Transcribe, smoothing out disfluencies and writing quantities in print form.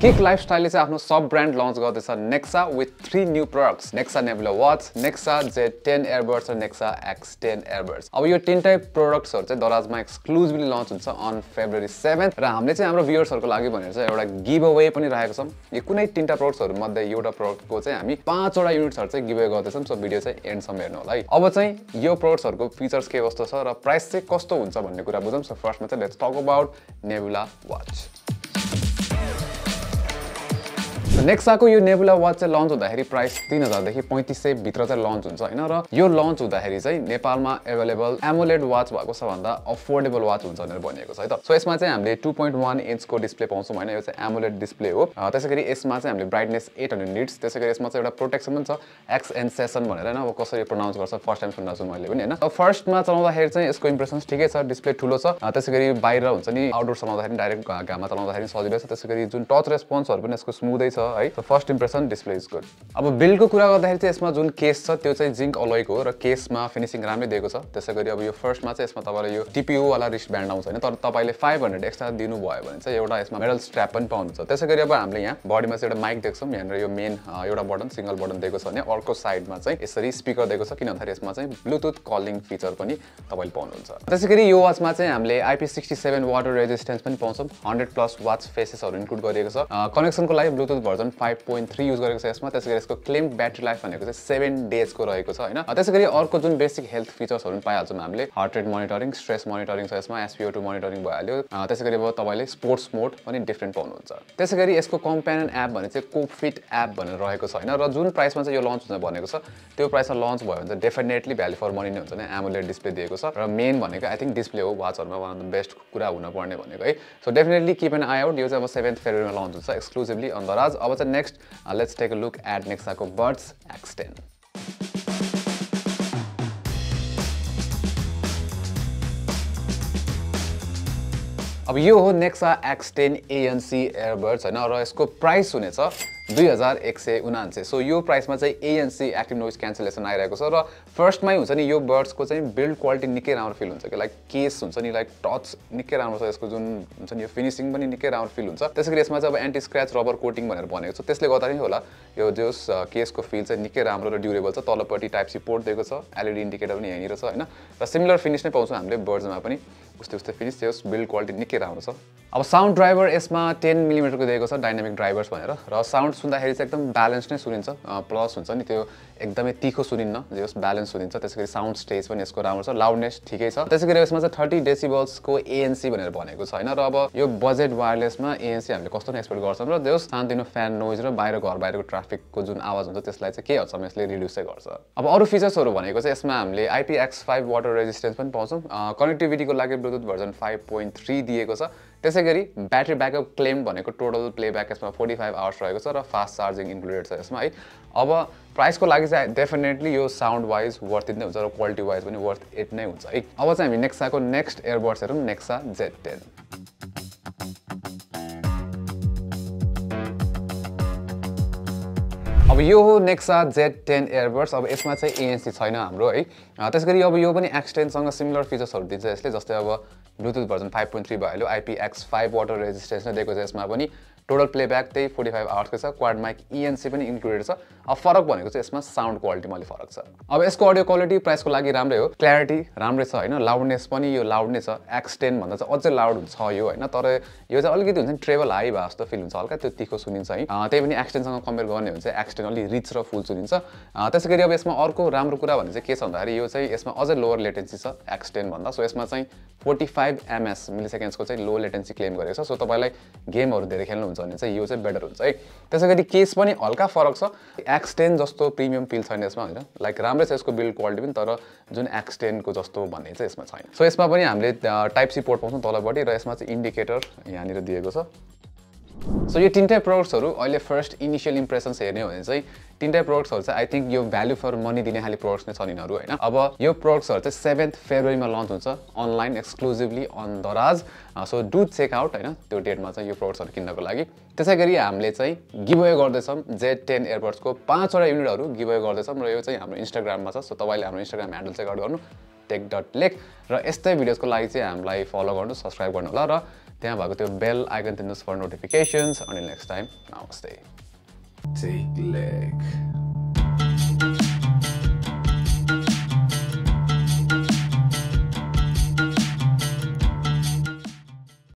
Kick लाइफस्टाइलले चाहिँ आफ्नो सब ब्रान्ड लन्च गर्दैछ Nexa with 3 new products Nexa Nebula watch, Nexa Z10 airbuds र नेक्सा X10 एयरबड्स। अब यो तीनटै प्रोडक्ट्सहरु चाहिँ दराजमा एक्सक्लुसिभली लन्च हुन्छ अन फेब्रुअरी 7 र हामीले चाहिँ हाम्रो भ्युअर्सहरुको लागि भनेर चाहिँ एउटा गिभ अवे पनि राखेको छौं। यो कुनै तीनटा प्रोडक्ट्सहरु मध्ये एउटा प्रोडक्टको चाहिँ हामी 5 वटा युनिट्सहरु चाहिँ गिभ अवे गर्दैछौं। सो भिडियो चाहिँ एन्ड सम्म हेर्नु होला है। अब चाहिँ यो प्रोडक्ट्सहरुको फीचर्स के कस्तो छ र प्राइस चाहिँ कस्तो हुन्छ भन्ने कुरा बुझौं। सो फर्स्टमा चाहिँ let's talk about nebula watch. नेक्साको यो नेबुला वाच चाहिँ लन्च हुँदाखेरि प्राइस 3000 देखि 3500 भित्र चाहिँ लन्च हुन्छ हैन र यो लन्च हुँदाखेरि चाहिँ नेपालमा अवेलेबल एमोलेड वाच भएको सबभन्दा अफोर्डेबल वाच हुन्छ भनेर भनिएको छ है त। सो यसमा चाहिँ हामीले 2.1 इन्चको डिस्प्ले पाउँछौं हैन। यो चाहिँ एमोलेड डिस्प्ले हो। त्यसैगरी यसमा चाहिँ हामीले ब्राइटनेस 800 निट्स, त्यसैगरी यसमा चाहिँ एउटा प्रोटेक्सन पनि छ एक्सएन सेसन भनेर हैन। अब कसरी प्रोनाउन्स गर्छ फर्स्ट टाइम सुन्न छु मैले पनि हैन। फर्स्टमा चलाउँदाखेरि चाहिँ यसको इम्प्रेसन्स ठिकै छ, डिस्प्ले ठुलो छ। त्यसैगरी बाहिर हुन्छ नि आउटडोर चलाउँदाखेरि डाइरेक्ट घाममा चलाउँदाखेरि सजिलो छ। त्यसैगरी जुन टच रेस्पोन्सहरु पनि यसको स्मुथै छ है। So first impression display is good. अब बिल्डको कुरा गर्दाखेरि चाहिँ यसमा जुन केस छ त्यो चाहिँ जिंक अलोयको हो र केसमा फिनिशिङ राम्रै दिएको छ। त्यसैगरी अब यो फर्स्टमा चाहिँ यसमा तपाईले यो टिपीयू वाला रिस्ट ब्यान्ड आउँछ हैन। तर तपाईले 500 एक्स्ट्रा दिनु भयो भने चाहिँ एउटा यसमा मेटल स्ट्र्याप पनि पाउनुहुन्छ। त्यसैगरी अब हामीले यहाँ बडीमा चाहिँ एउटा माइक देख्छौं। यहाँनिर यो मेन एउटा बटन सिंगल बटन दिएको छ भने अर्को साइडमा चाहिँ यसरी स्पिकर दिएको छ, किन भन्दाखेरि यसमा चाहिँ ब्लुटुथ कलिङ फिचर पनि तपाईले पाउनुहुन्छ। त्यसैगरी यो वाचमा चाहिँ हामीले IP67 वाटर रेजिस्टेन्स पनि पाउँछौं। 100 प्लस वाच फेसेसहरु इन्क्लुड गरिएको छ। कनेक्सनको लागि ब्लुटुथ भर्जन 5.3 युज गरेको छ यसमा। त्यसैगरी यसको क्लेम ब्याट्री लाइफ भनेको चाहिँ 7 डेजको रहेको छ हैन। त्यसैगरी अर्को जुन बेसिक हेल्थ फिचर्सहरु पनि पाइहाल्छौं हामीले। Heart rate monitoring, stress monitoring छ यसमा, SpO2 मोनिटरिङ भइहाल्यो। त्यसैगरी अब तपाईले स्पोर्ट्स मोड पनि डिफरेन्ट पाउनुहुन्छ। त्यसैगरी यसको कम्पेनियन एप भने चाहिँ कोफिट एप भनेर रहेको छ हैन। र जुन प्राइसमा चाहिँ यो लन्च हुन्छ भनेको छ त्यो प्राइसमा लन्च भयो भने चाहिँ डेफिनेटली भ्यालु फर मनी नै हुन्छ नि। एमोलेड डिस्प्ले दिएको छ र मेन भनेको आई थिंक डिस्प्ले हो वाचहरुमा वान अफ द बेस्ट कुरा हुन पर्ने भनेको है। So definitely keep an eye out. यो चाहिँ अब 7 फेब्रुअरीमा लन्च हुन्छ एक्सक्लुसिभली अन दराज। अब चाहिँ next let's take a look at नेक्साको बड्स X10। अब यो हो नेक्सा X10 ANC एयरबड्स हैन र यसको प्राइस हुनेछ 2199। सो यो प्राइसमा चाहिँ ANC एक्टिभ नोइज क्यान्सलेसन आइरहेको छ र फर्स्टमै हुन्छ नि यो बड्सको चाहिँ बिल्ड क्वालिटी निकै राम्रो फिल हुन्छ कि लाइक केस हुन्छ नि लाइक टच निकै राम्रो छ। यसको जुन हुन्छ नि यो फिनिशिङ पनि निकै राम्रो फिल हुन्छ। त्यसैगरी यसमा चाहिँ अब एन्टी स्क्रैच रबर कोटिङ भनेर भनेको छ। त्यसले गर्दा नि होला यो जोस केसको फिल चाहिँ निकै राम्रो र ड्युरेबल छ। तलपट्टि टाइप सी पोर्ट दिएको छ, LED इन्डिकेटर पनि यहीँनिर छ हैन। र सिमिलर फिनिश नै पाउँछौं हामीले बड्समा पनि। उस्तै फिनिश छ, बिल्ड क्वालिटी निकै राम्रो छ। अब साउन्ड ड्राइभर यसमा 10 मिमी को दिएको छ डाइनामिक ड्राइभर्स भनेर र साउन्ड सुन्दाखेरि चाहिँ एकदम ब्यालेन्स नै सुनिन्छ। प्लस हुन्छ नि त्यो एकदमै तीखो सुनिन्न, जस ब्यालेन्स सुनिन्छ। त्यसैगरी साउन्ड स्टेज पनि यसको राम्रो छ, लाउडनेस ठिकै छ। त्यसैगरी यसमा चाहिँ 30 डेसिबल्स को ANC भनेर भनेको छ हैन। र अब यो बजेट वायरलेसमा ANC हामीले कस्तो नै एक्सपेक्ट गर्छौं र जस सानोतिनो फ्यान नोइज र बाहिर घर बाहिरको ट्राफिकको जुन आवाज हुन्छ त्यसलाई चाहिँ के हदसम्म यसले रिड्युस चाहिँ गर्छ। अब अरु फिचर्सहरु भनेको चाहिँ यसमा हामीले IPX5 वाटर रेजिस्टेन्स पनि पाउँछौं। कनेक्टिभिटीको लागि ब्लुटुथ भर्जन 5.3 दिएको छ। त्यसैगरी ब्याट्री ब्याकअप क्लेम भनेको टोटल प्लेब्याक यसमा 45 आवर्स रहेको छ र फास्ट चार्जिङ इन्क्लुडेड छ यसमा है। अब प्राइसको लागि चाहिँ डेफिनेटली यो साउन्ड वाइज वर्थ इट नै हुन्छ र क्वालिटी वाइज पनि वर्थ इट नै हुन्छ है। अब चाहिँ हामी नेक्साको नेक्स्ट एयरबड्स हेरौँ, नेक्सा Z10। अब यो हो नेक्सा Z10 एयरबड्स। अब यसमा चाहिँ ANC छैन हाम्रो है। त्यसैगरी अब यो पनि X10 सँग सिमिलर फिचर्सहरु दिन्छ यसले। जस्तै अब ब्लुटुथ भर्जन 5.3 भइहाल्यो, IPX5 वाटर रेजिस्टेन्स नै दिएको छ यसमा पनि। टोटल प्लेब्याक त्यही 45 आवर्सको छ। क्वाड माइक ENC पनि इन्क्लुडेड छ। अब फरक भनेको चाहिँ यसमा साउन्ड क्वालिटीमा अलि फरक छ। अब यसको अडियो क्वालिटी प्राइसको लागि राम्रै हो, क्ल्यारिटी राम्रै छ हैन। लाउडनेस पनि यो लाउड नै छ। X10 भन्दा चाहिँ अझै लाउड हुन्छ यो हैन। तर यो चाहिँ अलिकति हुन्छ नि ट्रेबल हाई भए जस्तो फिल हुन्छ, हल्का त्यो तीखो सुनिन्छ है। त्यही पनि X10 सँग कम्पेयर गर्ने हो भने चाहिँ X10 अलि रिच र फुल सुनिन्छ। त्यसैगरी अब यसमा अर्को राम्रो कुरा भने चाहिँ के छ भन्दाखेरि यो चाहिँ यसमा अझै लोवर लेटेन्सी छ X10 भन्दा। सो यसमा चाहिँ 45 ms मिलिसेकेन्ड्सको चाहिँ लो लेटेन्सी क्लेम गरेको छ। सो तपाईलाई गेमहरु धेरै खेल्नुहुन्छ भने चाहिँ यो चाहिँ बेटर हुन्छ है। त्यसैगरी केस पनि हल्का फरक छ। X10 जस्तो प्रिमियम फिल छैन यसमा हैन। लाइक राम्रै छ यसको बिल्ड क्वालिटी पनि, तर जुन X10 को जस्तो भन्ने चाहिँ यसमा छैन। सो यसमा पनि हामीले टाइप सी पोर्ट पाउँछौं तलपट्टि र यसमा चाहिँ इन्डिकेटर यहाँनिर दिएको छ। सो यो तीनटै प्रोडक्ट्सहरु अहिले फर्स्ट इनिशियल इम्प्रेसन्स हेर्ने हो भने चाहिँ तीनटै प्रोडक्ट्सहरु चाहिँ आई थिंक यो भ्यालु फर मनी दिने खाली प्रोडक्ट्स नै छन् यिनीहरु हैन। अब यो प्रोडक्ट्सहरु चाहिँ 7 फेब्रुअरीमा लन्च हुन्छ अनलाइन एक्सक्लुसिभली अन दराज। सो डु चेक आउट हैन त्यो डेटमा चाहिँ यो प्रोडक्ट्सहरु किन्नको लागि। त्यसैगरी हामीले चाहिँ गिभ अवे गर्दैछौं Z10 एयरबड्सको 5 वटा युनिटहरु गिभ अवे गर्दैछौं र यो चाहिँ हाम्रो इन्स्टाग्राममा छ। सो तपाईले हाम्रो इन्स्टाग्राम ह्यान्डल चेक आउट गर्नु tech.lek र यस्तै भिडियोजको लागि चाहिँ हामीलाई फलो गर्नु, सब्स्क्राइब गर्नु होला र त्यहाँ भएको त्यो बेल आइकन थिच्नुहोस् for notifications. Until next time, namaste. Take leg.